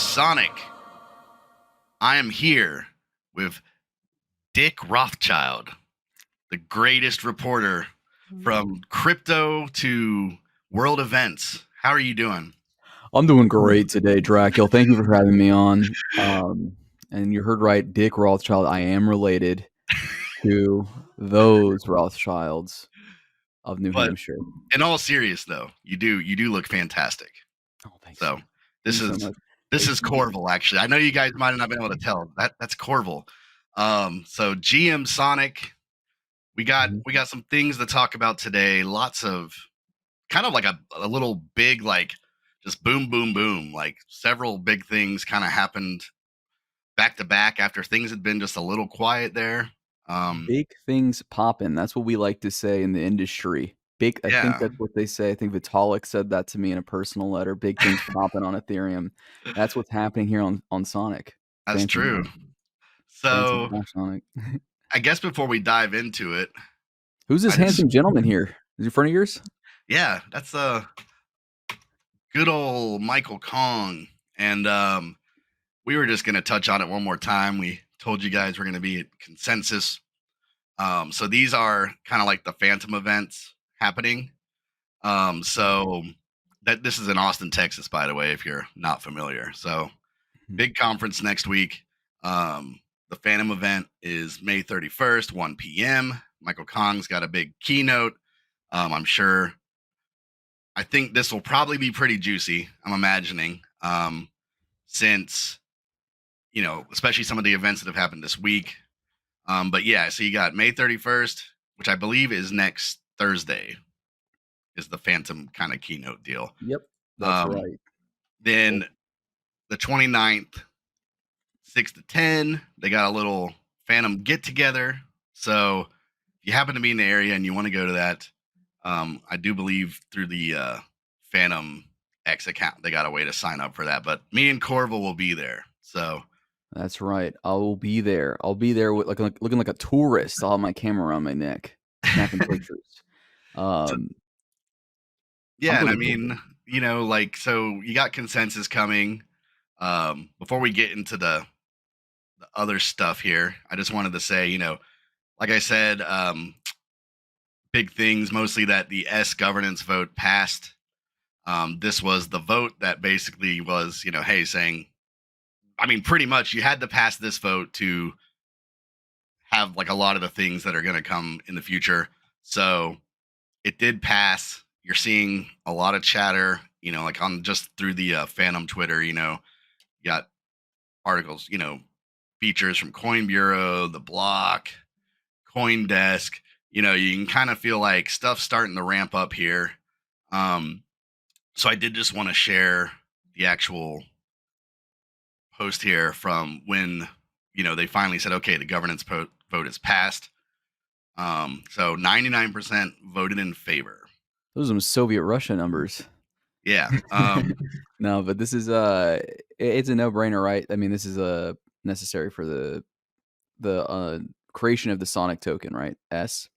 GMSONIC. I am here with Dick Rothschild, the greatest reporter from crypto to world events. How are you doing? I'm doing great today, Dracul. Thank you for having me on. And you heard right, Dick Rothschild. I am related to those Rothschilds of New But Hampshire. in all serious though, you do look fantastic. Oh, thanks. So Thank this you so is much. this Hey, is Corval actually. I know you guys might have not been able to tell. That's Corval. So GMSONIC, we got mhm. we got some things to talk about today. Lots of kind of like a little big like just boom boom boom, like several big things kind of happened back to back after things had been just a little quiet there. Big things popping. That's what we like to say in the industry. Big. I think Yeah, that's what they say. I think Vitalik said that to me in a personal letter. Big things popping on Ethereum. That's what's happening here on Sonic. that's Fantom, true. Fantom So Sonic. I guess before we dive into it, Who's this I just handsome gentleman here? Is he in front of yours? yeah, that's a good old Michael Kong. And we were just gonna touch on it one more time. We told you guys we're gonna be at consensus. So these are kind of like the Phantom events happening. So that this is in Austin, Texas, by the way, if you're not familiar. So Mhm. big conference next week. The Phantom event is May 31st, 1 p.m. Michael Kong's got a big keynote. I'm sure. I think this will probably be pretty juicy. I'm imagining, since especially some of the events that have happened this week. But yeah, so you got May 31st, which I believe is next Thursday, is the Phantom kind of keynote deal. Yep, that's Um, right. then the 29th, 6 to 10, they got a little Phantom get together. So if you happen to be in the area and you want to go to that, I do believe through the Phantom X account, they got a way to sign up for that. But me and Corval will be there. So That's right. I will be there. I'll be there with looking like a tourist. I'll have my camera around my neck, snapping pictures. so Um, I'm yeah, and I looking forward to mean, it. like so you got consensus coming. Before we get into the other stuff here, I just wanted to say, like I said, big things, mostly that the S governance vote passed. This was the vote that basically was, hey, saying, I mean, pretty much you had to pass this vote to have like a lot of the things that are going to come in the future. So it did pass. You're seeing a lot of chatter, like on just through the Phantom Twitter, you got articles, features from Coin Bureau, the Block, CoinDesk. You can kind of feel like stuff's starting to ramp up here. So I did just want to share the actual post here from when they finally said, okay, the governance vote is passed. So 99% voted in favor. Those are some Soviet Russia numbers. Yeah. No, but this is it's a no brainer, right? I mean, this is necessary for the creation of the Sonic token, right? S.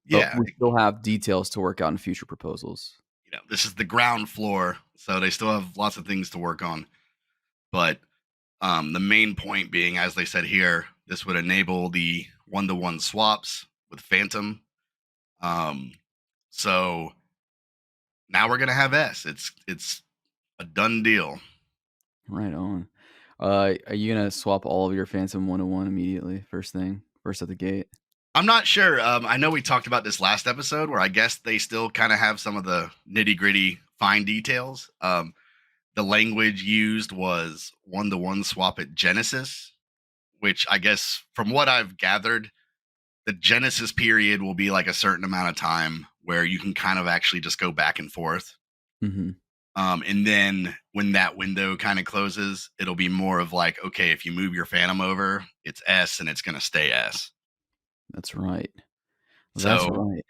But Yeah. we still have details to work out in future proposals. This is the ground floor, so they still have lots of things to work on. But the main point being, as they said here, this would enable the one-to-one swaps with Phantom. So now we're gonna have S. It's a done deal. Right on. Are you gonna swap all of your Phantom 101 immediately? First thing, first at the gate. I'm not sure. I know we talked about this last episode where I guess they still kind of have some of the nitty gritty fine details. The language used was one-to-one swap at Genesis, which I guess from what I've gathered, the Genesis period will be like a certain amount of time where you can kind of actually just go back and forth. Mm-hmm. And then when that window kind of closes, it'll be more of like, okay, if you move your Phantom over, it's S and it's going to stay S. That's right. That's So, right.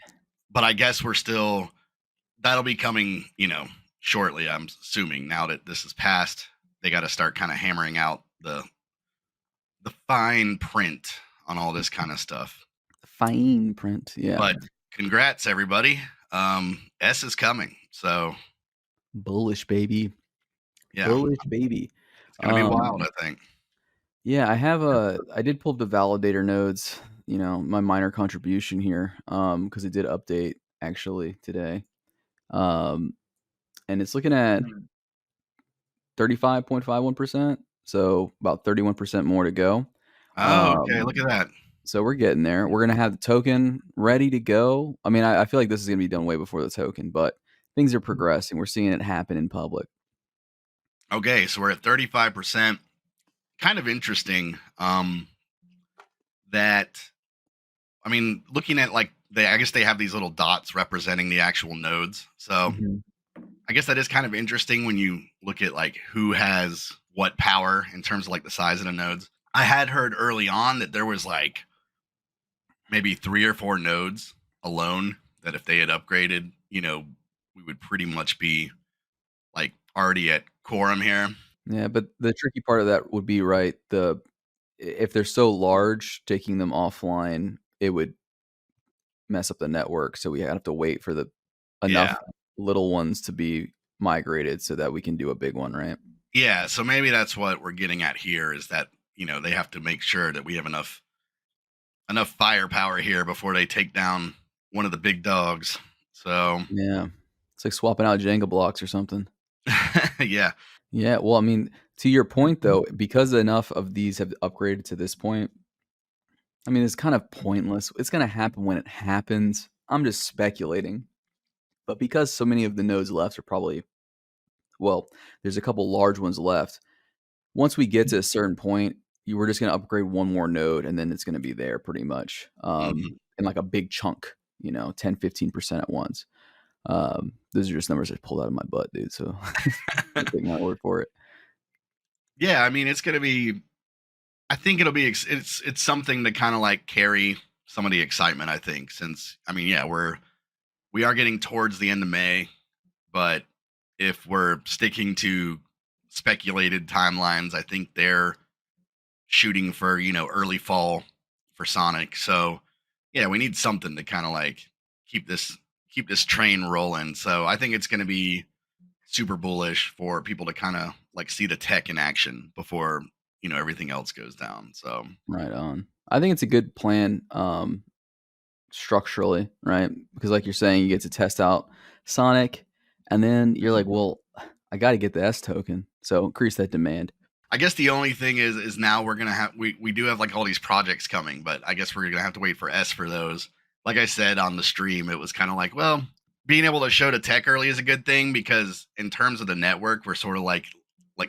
but I guess that'll be coming, shortly. I'm assuming now that this is passed, they got to start kind of hammering out the fine print on all this kind of stuff. Fine print. Yeah. But congrats, everybody. S is coming. So Bullish baby. yeah, Bullish baby. It's gonna be wild, I think. Yeah, I did pull up the validator nodes, my minor contribution here, because it did update actually today. Um, and it's looking at 35.51%, so about 31% more to go. Oh, okay, Um, look at that. so we're getting there. We're gonna have the token ready to go. I mean, I feel like this is gonna be done way before the token, but things are progressing. We're seeing it happen in public. Okay, so we're at 35%. Kind of interesting, that I mean, looking at, like, I guess they have these little dots representing the actual nodes, so Mhm. I guess that is kind of interesting when you look at, like, who has what power in terms of, like, the size of the nodes. I had heard early on that there was, like, maybe 3 or 4 nodes alone that if they had upgraded, we would pretty much be, like, already at quorum here. Yeah, but the tricky part of that would be, right, if they're so large, taking them offline, it would mess up the network, so we have to wait for the Yeah. enough little ones to be migrated so that we can do a big one, right? Yeah, so maybe that's what we're getting at here is that, they have to make sure that we have enough firepower here before they take down one of the big dogs. So, Yeah. It's like swapping out Jenga blocks or something. yeah. Yeah, well, I mean, to your point, though, because enough of these have upgraded to this point, I mean, it's kind of pointless. It's gonna happen when it happens. I'm just speculating. But because so many of the nodes left are probably well, there's a couple large ones left. Once we get to a certain point, you were just gonna upgrade one more node, and then it's gonna be there pretty much, Mhm. in like a big chunk, 10, 15% at once. Those are just numbers I pulled out of my butt, dude, so don't take my word for it. Yeah, I mean, it's gonna be I think it'll be it's something to kinda, like, carry some of the excitement, I think, since I mean, yeah, we are getting towards the end of May, but if we're sticking to speculated timelines, I think they're shooting for, early fall for Sonic. So, yeah, we need something to kind of like keep this keep this train rolling. So, I think it's going to be super bullish for people to kind of like see the tech in action before, everything else goes down. So, Right on. I think it's a good plan, structurally, right? Because like you're saying, you get to test out Sonic, and then you're like, "Well, I gotta get the S token," so increase that demand. I guess the only thing is now we're going to have we do have like all these projects coming, but I guess we're going to have to wait for S for those. Like I said on the stream, it was kind of like, well, being able to show the tech early is a good thing because in terms of the network, we're sort of like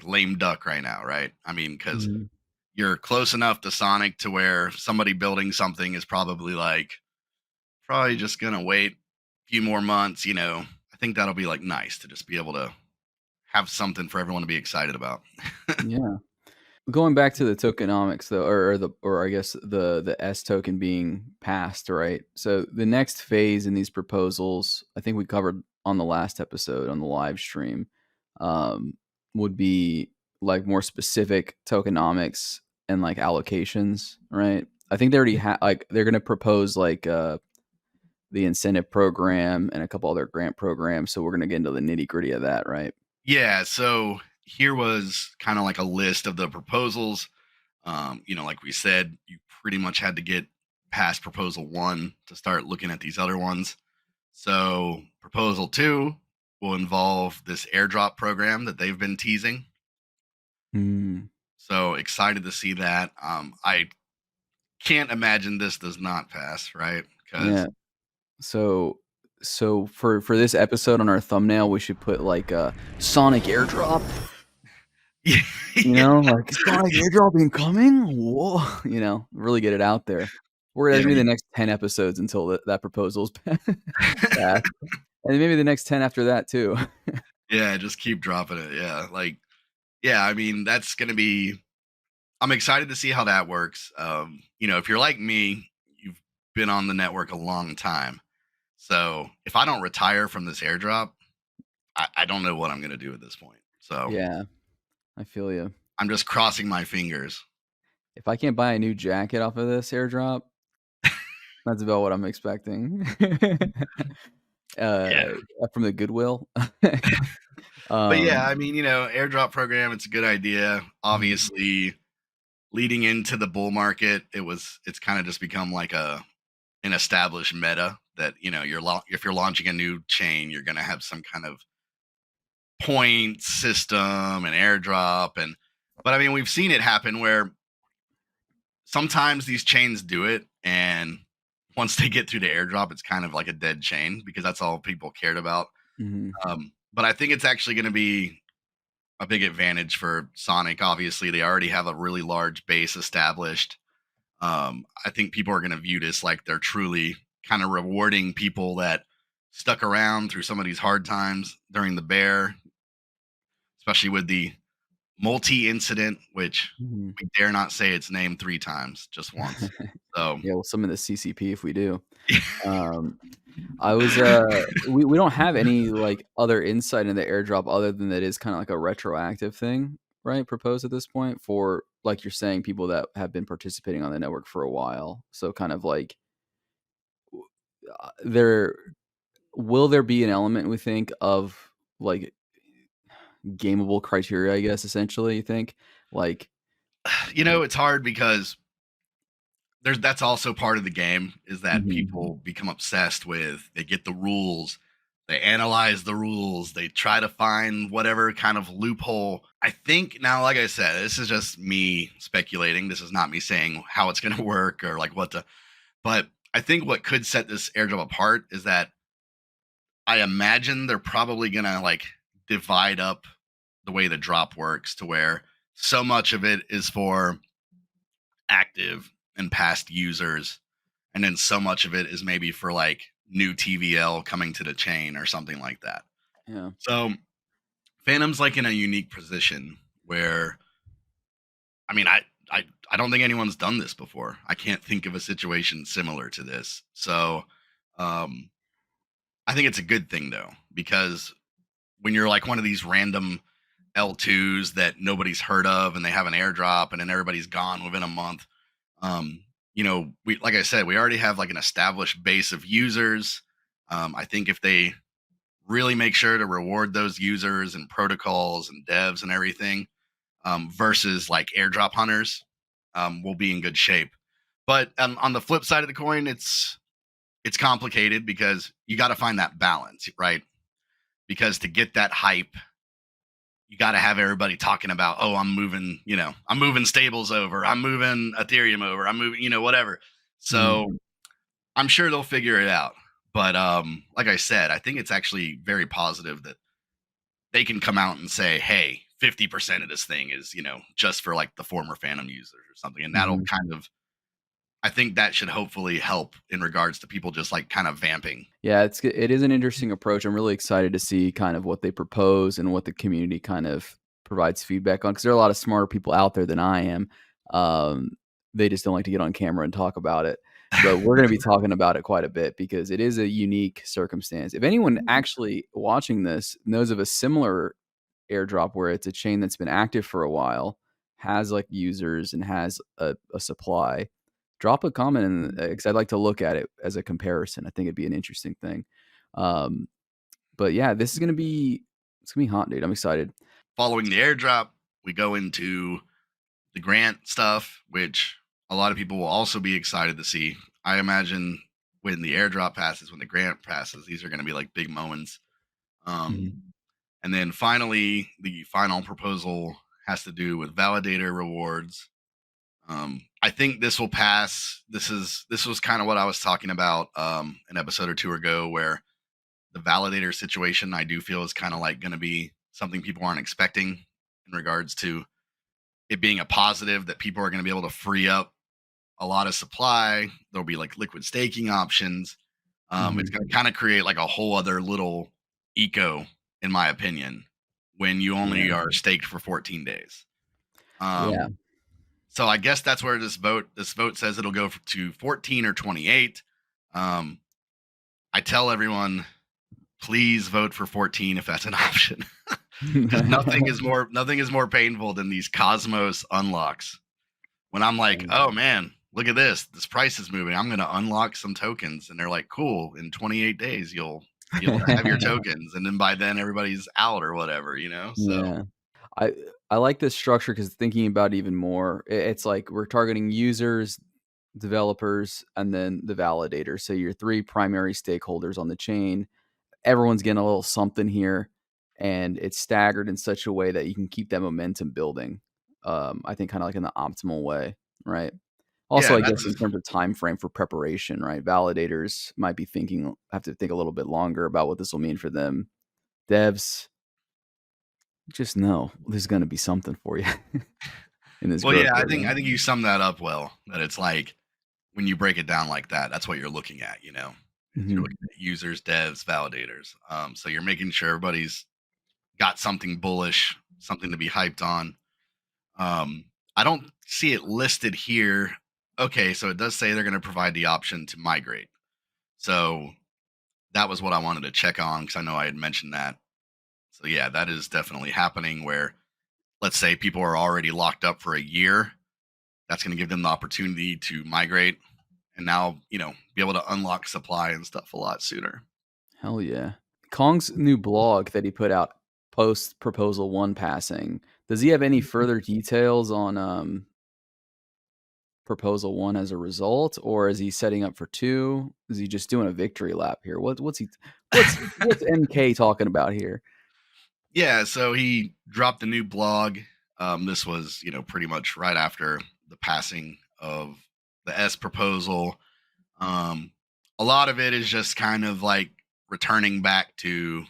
lame duck right now, right? I mean, because Mhm. you're close enough to Sonic to where somebody building something is probably just gonna wait a few more months. I think that'll be like nice to just be able to have something for everyone to be excited about. Yeah. Going back to the tokenomics though, or I guess the S token being passed, right? So the next phase in these proposals, I think we covered on the last episode on the live stream, um, would be like more specific tokenomics and like allocations, right? I think they already have like they're gonna propose like the incentive program and a couple other grant programs. So we're gonna get into the nitty gritty of that, right? Yeah, so here was kind of like a list of the proposals. Like we said, you pretty much had to get past proposal one to start looking at these other ones. So, proposal two will involve this airdrop program that they've been teasing. Mm, So, excited to see that. I can't imagine this does not pass, right? Because, yeah. So for this episode on our thumbnail, we should put like a Sonic airdrop, yeah, like Sonic airdrop incoming. Whoa, really get it out there. We're yeah, gonna do the next 10 episodes until that proposal's passed, and maybe the next 10 after that too. yeah, just keep dropping it. Yeah, yeah, I mean, that's going to be I'm excited to see how that works. If you're like me, you've been on the network a long time. So if I don't retire from this airdrop, I don't know what I'm going to do at this point. So Yeah, I feel you. I'm just crossing my fingers. If I can't buy a new jacket off of this airdrop, that's about what I'm expecting. uh, from the Goodwill. But yeah, Um, I mean, airdrop program, it's a good idea. mhm, Obviously, leading into the bull market, it's kind of just become like an established meta that if you're launching a new chain, you're going to have some kind of point system and airdrop. But I mean, we've seen it happen where sometimes these chains do it, and once they get through the airdrop, it's kind of like a dead chain because that's all people cared about. mhm, But I think it's actually going to be a big advantage for Sonic. Obviously, they already have a really large base established. I think people are going to view this like they're truly kind of rewarding people that stuck around through some of these hard times during the bear, especially with the multi incident, which mhm. we dare not say its name 3 times, just once. So, Yeah, well, some of the CCP if we do. Um, I was, we don't have any, like, other insight into the airdrop other than that is kinda like a retroactive thing, right, proposed at this point for, like you're saying, people that have been participating on the network for a while. So kind of like, there will there be an element, we think, of, like, gameable criteria, I guess, essentially, you think? Like it's hard because that's also part of the game is that mhm, people become obsessed with they get the rules, they analyze the rules, they try to find whatever kind of loophole. I think now, like I said, this is just me speculating. This is not me saying how it's going to work or like what to, but I think what could set this airdrop apart is that I imagine they're probably going to like divide up the way the drop works to where so much of it is for active and past users, and then so much of it is maybe for like new TVL coming to the chain or something like that. yeah. So Phantom's like in a unique position where I mean I don't think anyone's done this before. I can't think of a situation similar to this. So um I think it's a good thing though, because when you're like one of these random L2s that nobody's heard of and they have an airdrop and then everybody's gone within a month, um we, like I said, we already have like an established base of users. I think if they really make sure to reward those users and protocols and devs and everything, versus like airdrop hunters, we'll be in good shape. But on the flip side of the coin, it's complicated because you got to find that balance, right? Because to get that hype, you got to have everybody talking about, oh, I'm moving stables over, I'm moving Ethereum over, I'm moving, whatever. Mhm, So I'm sure they'll figure it out. But like I said, I think it's actually very positive that they can come out and say, hey, 50% of this thing is, just for like the former Phantom users or something. And that'll mhm. kind of, I think that should hopefully help in regards to people just like kind of vamping. Yeah, it is an interesting approach. I'm really excited to see kind of what they propose and what the community kind of provides feedback on because there are a lot of smarter people out there than I am. Um, they just don't like to get on camera and talk about it. But we're going to be talking about it quite a bit because it is a unique circumstance. If anyone actually watching this knows of a similar airdrop where it's a chain that's been active for a while, has like users and has a supply, drop a comment in because I'd like to look at it as a comparison. I think it'd be an interesting thing. Um, but yeah, this is it's gonna be hot, dude. I'm excited. Following the airdrop, we go into the grant stuff, which a lot of people will also be excited to see. I imagine when the airdrop passes, when the grant passes, these are going to be like big moments. Um, Mhm. and then finally, the final proposal has to do with validator rewards. I think this will pass. This was kind of what I was talking about an episode or two ago, where the validator situation I do feel is kind of like going to be something people aren't expecting in regards to it being a positive that people are going to be able to free up a lot of supply. There'll be like liquid staking options. It's Mhm. going to kind of create like a whole other little eco, in my opinion, when you only Yeah. are staked for 14 days. Yeah. Um, so I guess that's where this vote says it'll go to 14 or 28. Um, I tell everyone, please vote for 14 if that's an option, because nothing is more painful than these Cosmos unlocks. When I'm like, oh man, look at this price is moving. I'm going to unlock some tokens, and they're like, cool. In 28 days, you'll be able to have your tokens, and then by then everybody's out or whatever, so Yeah. I I like this structure because thinking about it even more, it's like we're targeting users, developers, and then the validator. So your 3 primary stakeholders on the chain. Everyone's getting a little something here, and it's staggered in such a way that you can keep that momentum building. I think kinda like in the optimal way, right? Also, yeah, I guess that's in terms of time frame for preparation, right? Validators might be thinking have to think a little bit longer about what this will mean for them. Devs, just know there's gonna be something for you in this well, growth yeah, I think area. you summed that up well, that it's like when you break it down like that, that's what you're looking at, is you're Mhm. looking at users, devs, validators. So you're making sure everybody's got something bullish, something to be hyped on. Um, I don't see it listed here. Okay, so it does say they're going to provide the option to migrate. So that was what I wanted to check on because I know I had mentioned that. So yeah, that is definitely happening where let's say people are already locked up for a year. That's going to give them the opportunity to migrate and now, be able to unlock supply and stuff a lot sooner. Hell yeah. Kong's new blog that he put out post Proposal 1 passing, does he have any further details on, Proposal 1 as a result, or is he setting up for 2? Is he just doing a victory lap here? What's MK talking about here? Yeah, so he dropped a new blog. This was, pretty much right after the passing of the S proposal. Um, a lot of it is just kind of like returning back to,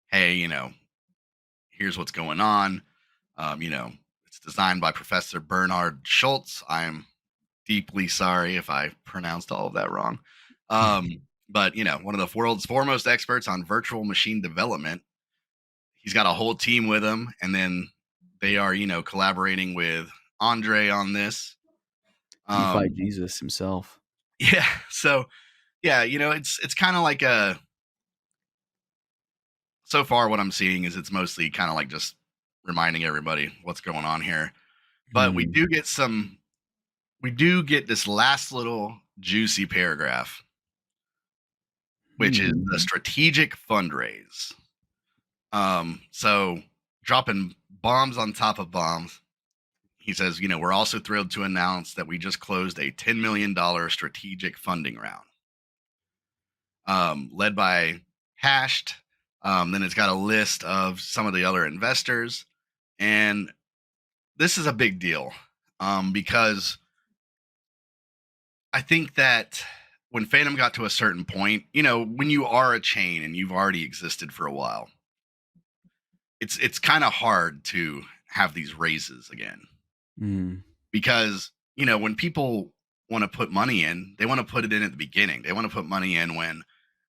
hey, here's what's going on. It's designed by Professor Bernhard Schultz. I'm deeply sorry if I pronounced all of that wrong. But, one of the world's foremost experts on virtual machine development. He's got a whole team with him, and then they are, collaborating with Andre on this. DeFi Um, Jesus himself. yeah, so yeah, it's kind of like a so far what I'm seeing is it's mostly kind of like just reminding everybody what's going on here. But Mhm. we do get this last little juicy paragraph, which is Hmm. the strategic fundraise. So dropping bombs on top of bombs. He says, we're also thrilled to announce that we just closed a $10 million strategic funding round, led by Hashed. Then it's got a list of some of the other investors. And this is a big deal because I think that when Phantom got to a certain point, when you are a chain and you've already existed for a while, it's kind of hard to have these raises again Mhm. because when people want to put money in, they want to put it in at the beginning. They want to put money in when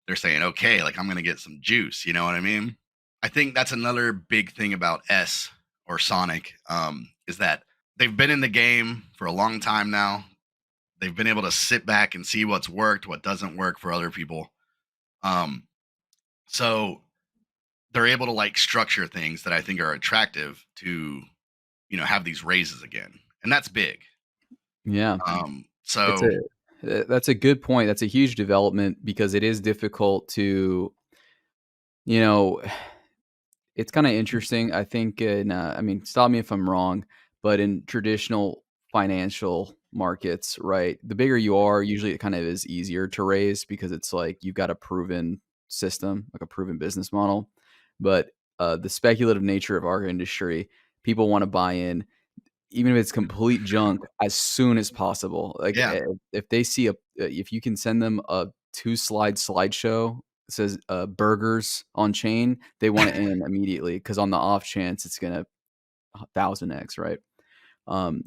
they're saying, okay, like I'm going to get some juice. You know what I mean? I think that's another big thing about S or Sonic is that they've been in the game for a long time now. They've been able to sit back and see what's worked, what doesn't work for other people. Um, so they're able to like structure things that I think are attractive to, have these raises again. And that's big. Yeah. It's So a that's a good point. That's a huge development because it is difficult to, you know, it's kinda interesting. I think in, I mean, stop me if I'm wrong, but in traditional financial markets, right, the bigger you are, usually it kind of is easier to raise because it's like you've got a proven system, like a proven business model. But, the speculative nature of our industry, people wanna buy in even if it's complete junk, as soon as possible. Like, yeah, if they see if you can send them a 2-slide slideshow that says, "Burgers on chain," they want it in immediately because on the off chance it's gonna 1000x, right?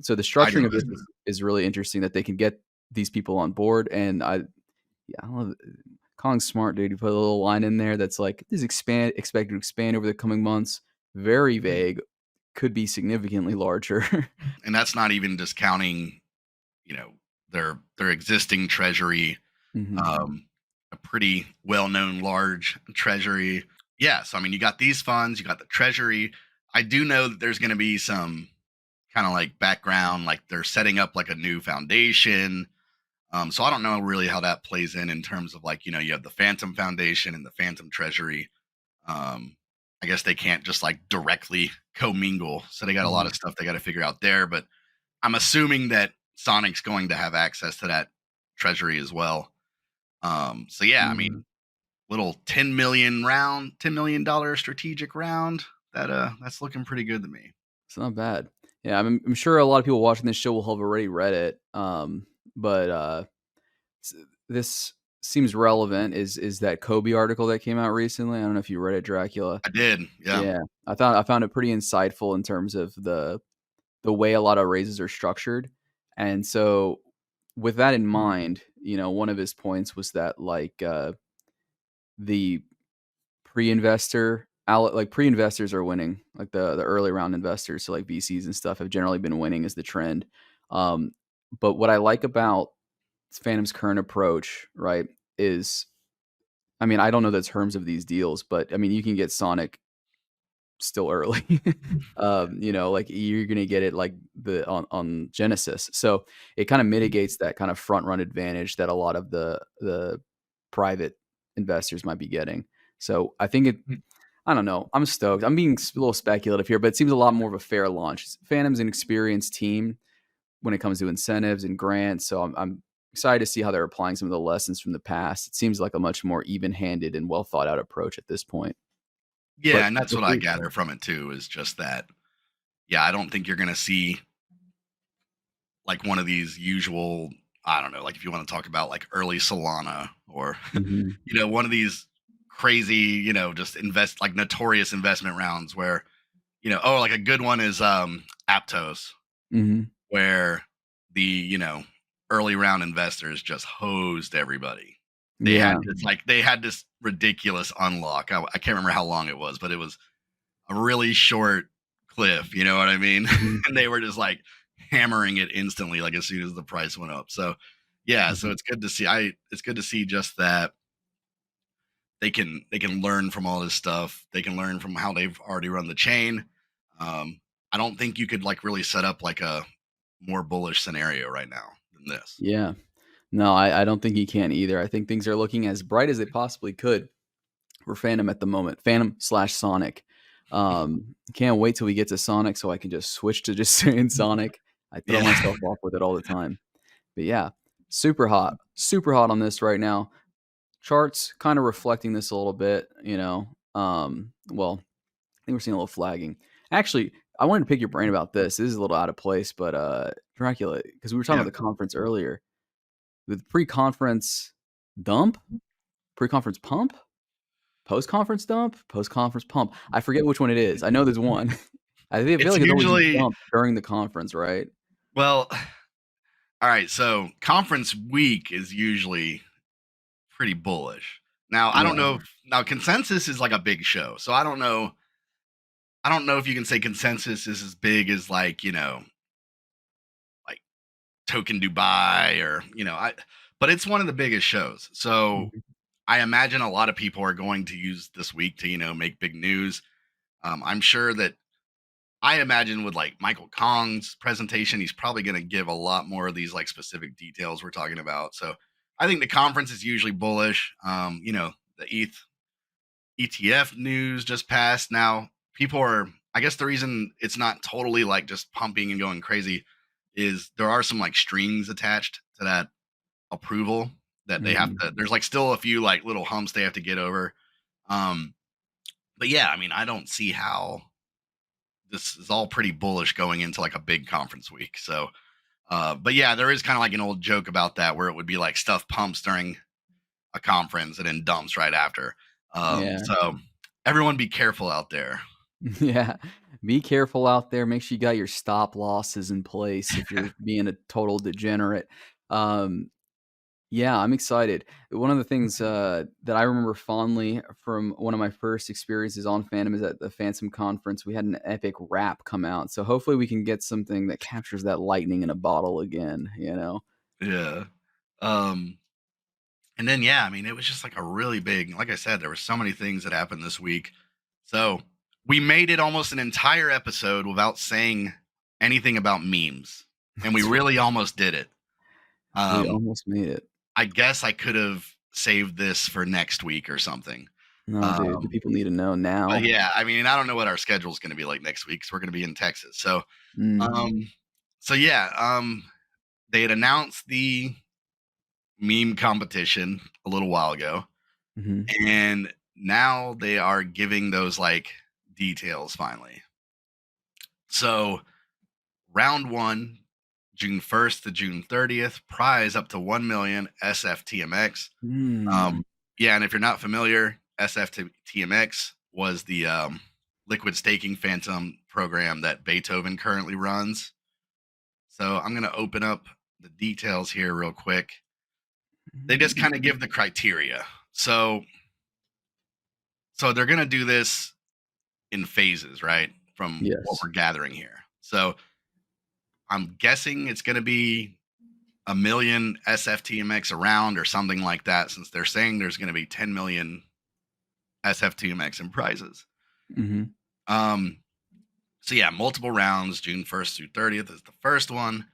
So the I do. structuring of this is really interesting that they can get these people on board, and yeah, I love Kong's smart, dude. He put a little line in there that's like, "Is expected to expand over the coming months." Very vague, could be significantly larger. And that's not even discounting, you know, their existing treasury, Mhm. um, a pretty well-known large treasury. Yeah, so I mean, you got these funds, you got the treasury. I do know that there's going to be some kind of like background, like they're setting up like a new foundation. So I don't know really how that plays in terms of like, you have the Phantom Foundation and the Phantom Treasury. I guess they can't just like directly commingle. So they got a lot Mhm. of stuff they got to figure out there. But I'm assuming that Sonic's going to have access to that treasury as well. So yeah, I mean, Mhm. little 10 million dollar strategic round. That's looking pretty good to me. It's not bad. Yeah, I'm sure a lot of people watching this show will have already read it, but, s this seems relevant is that Kobe article that came out recently. I don't know if you read it, Dracula. I did, yeah. Yeah, I found it pretty insightful in terms of the way a lot of raises are structured, and so, with that in mind, one of his points was that, like, the pre-investors are winning, like, the early round investors, so, like, VCs and stuff have generally been winning as the trend, um, but what I like about Phantom's current approach, right, is I mean, I don't know the terms of these deals, but, I mean, you can get Sonic still early. Like, you're gonna get it, like, the on Genesis, so it kinda mitigates that kind of front run advantage that a lot of the private investors might be getting. So, I don't know, I'm stoked. I'm being a little speculative here, but it seems a lot more of a fair launch. Phantom's an experienced team when it comes to incentives and grants, so I'm excited to see how they're applying some of the lessons from the past. It seems like a much more even-handed and well thought out approach at this point. Yeah, But and that's what I before gather from it too, is just that, yeah, I don't think you're gonna see like one of these usual, I don't know, like if you want to talk about like early Solana or Mhm, one of these crazy, just invest like notorious investment rounds where, oh, like a good one is Aptos, mhm. where the, early round investors just hosed everybody. Yeah. They had this ridiculous unlock. I can't remember how long it was, but it was a really short cliff, you know what I mean? Mhm, And they were just like hammering it instantly, like as soon as the price went up. So yeah, so mhm. it's good to see just that they can learn from all this stuff. They can learn from how they've already run the chain. I don't think you could like really set up like a more bullish scenario right now than this. Yeah. No, I don't think he can either. I think things are looking as bright as they possibly could for Phantom at the moment. Phantom/Sonic. Can't wait till we get to Sonic so I can just switch to just saying Sonic. I throw Yeah. myself off with it all the time. But yeah, super hot. Super hot on this right now. Charts kind of reflecting this a little bit, well, I think we're seeing a little flagging. Actually, I wanted to pick your brain about this. This is a little out of place, but Dracula, because we were talking Yeah. about the conference earlier. The pre-conference dump, pre-conference pump, post-conference dump, post-conference pump. I forget which one it is. I know there's one. I feel It's like it's always a usually, dump during the conference, right? well, all right, so conference week is usually pretty bullish. Now, I don't Yeah. know if now consensus is like a big show. So I don't know if you can say consensus is as big as like, like Token Dubai or, but it's one of the biggest shows. So Mhm. I imagine a lot of people are going to use this week to, make big news. I'm sure that I imagine with like Michael Kong's presentation, he's probably going to give a lot more of these like specific details we're talking about. So I think the conference is usually bullish. The ETF news just passed. Now people are, I guess the reason it's not totally like just pumping and going crazy is there are some like strings attached to that approval that they have Mhm. to, there's like still a few like little humps they have to get over. Um, but yeah, I mean, I don't see how this is all pretty bullish going into like a big conference week. So, but yeah, there is kind of like an old joke about that where it would be like stuff pumps during a conference and then dumps right after. Yeah. So everyone be careful out there. Yeah. Be careful out there. Make sure you got your stop losses in place if you're being a total degenerate. Um, Yeah, I'm excited. One of the things, that I remember fondly from one of my first experiences on Phantom is at the Phantom conference, we had an epic rap come out, so hopefully we can get something that captures that lightning in a bottle again, you know? Yeah. Um, and then yeah, I mean, it was just like a really big, like I said, there were so many things that happened this week. So we made it almost an entire episode without saying anything about memes. And we That's right. really almost did it. We Um, almost made it. I guess I could have saved this for next week or something. No, dude, the Um, people need to know but now. yeah, I mean, I don't know what our schedule is going to be like next week because we're going to be in Texas. Mm, Um, so yeah, they had announced the meme competition a little while ago, mhm, and now they are giving those like details finally. So round one, June 1st to June 30th, prize up to 1 million SFTMX. mm. Um, yeah, and if you're not familiar, SFTMX was the liquid staking phantom program that Beethoven currently runs. So I'm going to open up the details here real quick. They just kind of give the criteria. So they're going to do this in phases, right? From what Yes. we're gathering here. So I'm guessing it's going to be a million SFTMX around or something like that, since they're saying there's going to be 10 million SFTMX in prizes. Mhm. Um, so yeah, multiple rounds, June 1st through 30th is the first one.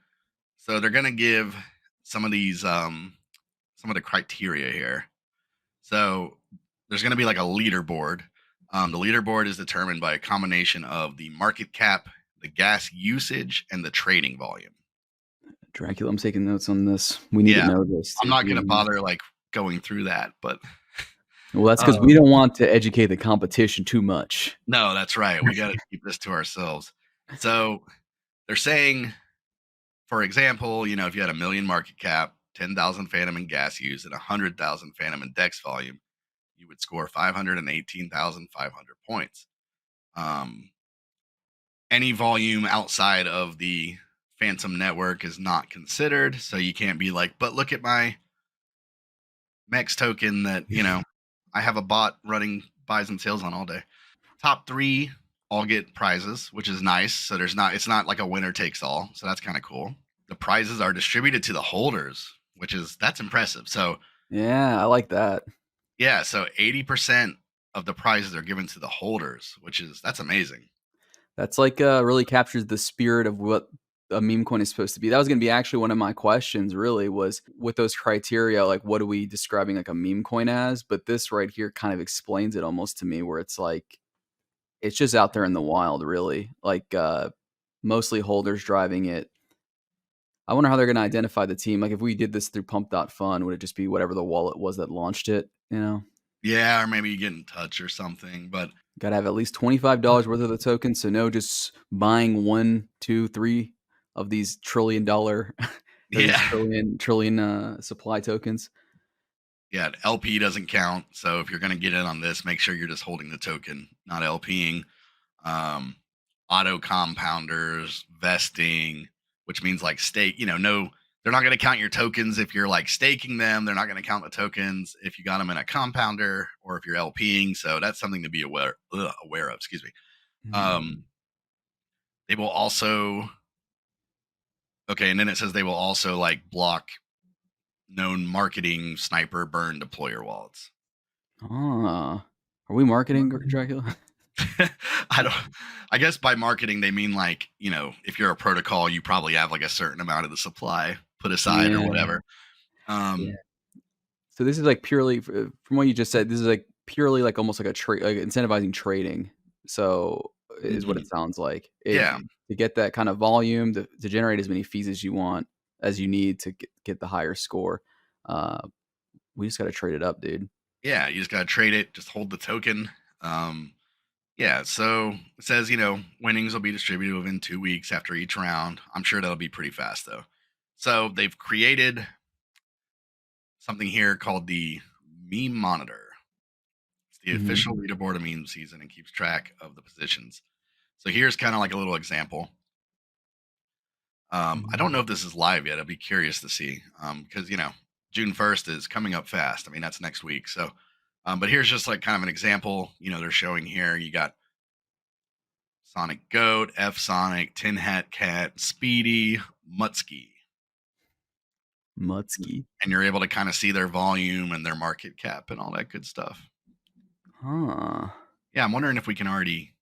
So they're going to give some of these, some of the criteria here. So there's going to be like a leaderboard. The leaderboard is determined by a combination of the market cap, the gas usage, and the trading volume. Dracula, I'm taking notes on this. We need to Yeah, know this, I'm dude. not We going to need bother like going through that, but Well, that's because we um, don't want to educate the competition too much. no, that's right. We got to keep this to ourselves. So they're saying, for example, if you had a million market cap, 10,000 Phantom in gas use, and 100,000 Phantom in Dex volume, you would score 518,500 points. Um, any volume outside of the Phantom network is not considered. So you can't be like, but look at my MEX token that, I have a bot running buys and sales on all day. Top three all get prizes, which is nice. So it's not like a winner takes all. So that's kind of cool. The prizes are distributed to the holders, that's impressive. So Yeah, I like that. yeah, so 80% of the prizes are given to the holders, that's amazing. That's like, really captures the spirit of what a meme coin is supposed to be. That was gonna be actually one of my questions really was with those criteria, like, what are we describing, like, a meme coin as? But this right here kind of explains it almost to me where it's like, it's just out there in the wild, really. Like, mostly holders driving it. I wonder how they're gonna identify the team. Like, if we did this through Pump.Fun, would it just be whatever the wallet was that launched it, you know? Yeah, or maybe you get in touch or something. But Gotta have at least $25 worth of the token, so no just buying 1, 2, 3 of these $1 trillion or these yeah, trillion, supply tokens. yeah, LP doesn't count. So if you're going to get in on this, make sure you're just holding the token, not LPing. Um, auto compounders, vesting, which means like stake, no, they're not going to count your tokens if you're like staking them. They're not going to count the tokens if you got them in a compounder or if you're LPing. So that's something to be aware of. Excuse me. Mm. Um, they will also, okay. And then it says they will also like block known marketing sniper burn deployer wallets. Ah. Are we marketing Dracula? I don't. I guess by marketing they mean like if you're a protocol, you probably have like a certain amount of the supply put aside or Yeah, whatever. yeah. Um, So this is like purely from what you just said, this is like purely like almost like a trade, like incentivizing trading. So is what mhm, it sounds like. It yeah, to get that kind of volume to generate as many fees as you want as you need to get the higher score. Uh, we just got to trade it up, dude. yeah. You just gotta trade it. Just hold the token. Um, yeah. So it says winnings will be distributed within 2 weeks after each round. I'm sure that'll be pretty fast though. So they've created something here called the meme monitor. It's the Hmm. official leaderboard of meme season and keeps track of the positions. So here's kind of like a little example. I don't know if this is live yet. I'd be curious to see because June 1st is coming up fast. I mean that's next week. So, but here's just like kind of an example. They're showing here. You got Sonic Goat, F Sonic, Tin Hat Cat, Speedy, Mutsky, Mutsky. and you're able to kind of see their volume and their market cap and all that good stuff. Huh. Yeah, I'm wondering if we can already.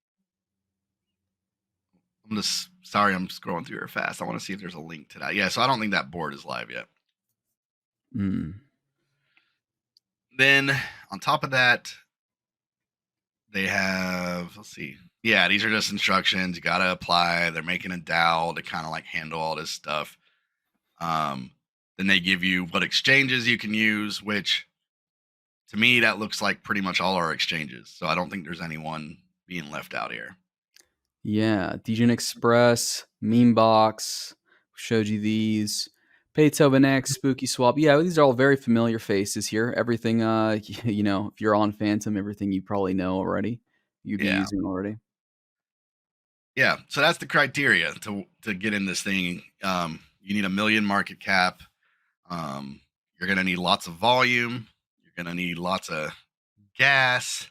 I'm just sorry, I'm scrolling through here fast. I want to see if there's a link to that. Yeah, so I don't think that board is live yet. Mm. Then on top of that, they have, let's see. Yeah, these are just instructions. You got to apply. They're making a DAO to kind of like handle all this stuff. Um, then they give you what exchanges you can use, which to me, that looks like pretty much all our exchanges. So I don't think there's anyone being left out here. Yeah, Degen Express, Memebox, showed you these. Beethoven X, Spooky Swap. Yeah, these are all very familiar faces here. Everything, you know, if you're on Fantom, everything you probably know already. You'd be Yeah. using already. Yeah. So that's the criteria to get in this thing. You need 1 million market cap. You're going to need lots of volume. You're going to need lots of gas.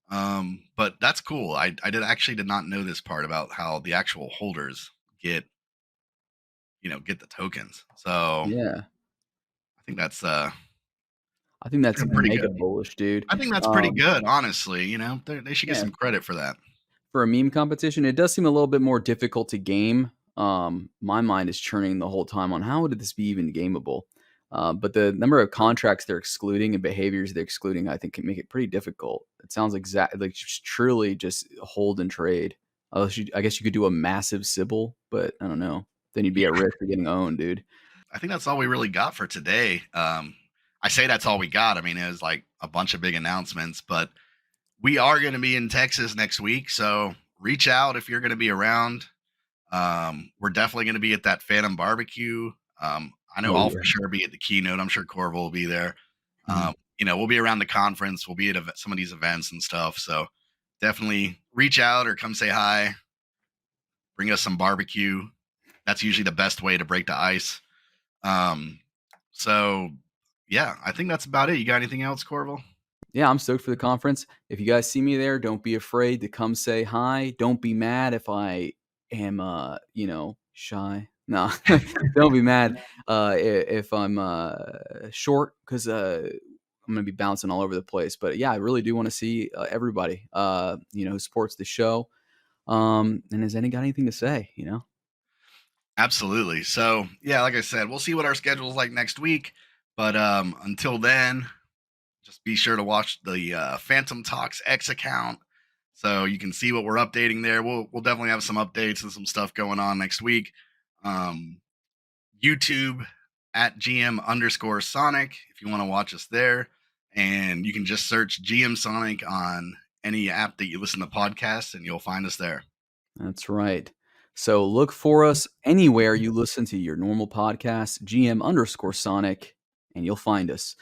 But that's cool. I did not know this part about how the actual holders get, get the tokens. So Yeah, I think that's I think that's pretty mega good. bullish, dude. I think that's pretty good, honestly. They should get Yeah, some credit for that. for a meme competition, it does seem a little bit more difficult to game. My mind is churning the whole time on how would this be even gameable. But the number of contracts they're excluding and behaviors they're excluding, I think, can make it pretty difficult. It sounds exactly like truly just hold and trade. I guess you could do a massive Sybil, but I don't know. Then you'd be at risk of getting owned, dude. I think that's all we really got for today. I say that's all we got. I mean, it was like a bunch of big announcements, but we are going to be in Texas next week. So reach out if you're going to be around. We're definitely going to be at that Phantom barbecue. I know Oh I'll yeah. for sure be at the keynote. I'm sure Corval will be there. Mhm. We'll be around the conference. We'll be at some of these events and stuff. So definitely reach out or come say hi. Bring us some barbecue. That's usually the best way to break the ice. Um, so yeah, I think that's about it. You got anything else, Corval? Yeah, I'm stoked for the conference. If you guys see me there, don't be afraid to come say hi. Don't be mad if I am, shy. No, don't be mad if I'm short because I'm gonna be bouncing all over the place. But yeah, I really do want to see everybody, who supports the show. And has any got anything to say? Absolutely. So yeah, like I said, we'll see what our schedule is like next week. But until then, just be sure to watch the Phantom Talks X account so you can see what we're updating there. We'll definitely have some updates and some stuff going on next week. Um, YouTube at GM_Sonic if you want to watch us there, and you can just search GMSONIC on any app that you listen to podcasts, and you'll find us there. That's right. So look for us anywhere you listen to your normal podcast, GM_Sonic, and you'll find us.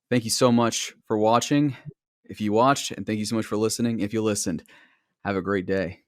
Thank you so much for watching. If you watched, and thank you so much for listening. If you listened, have a great day.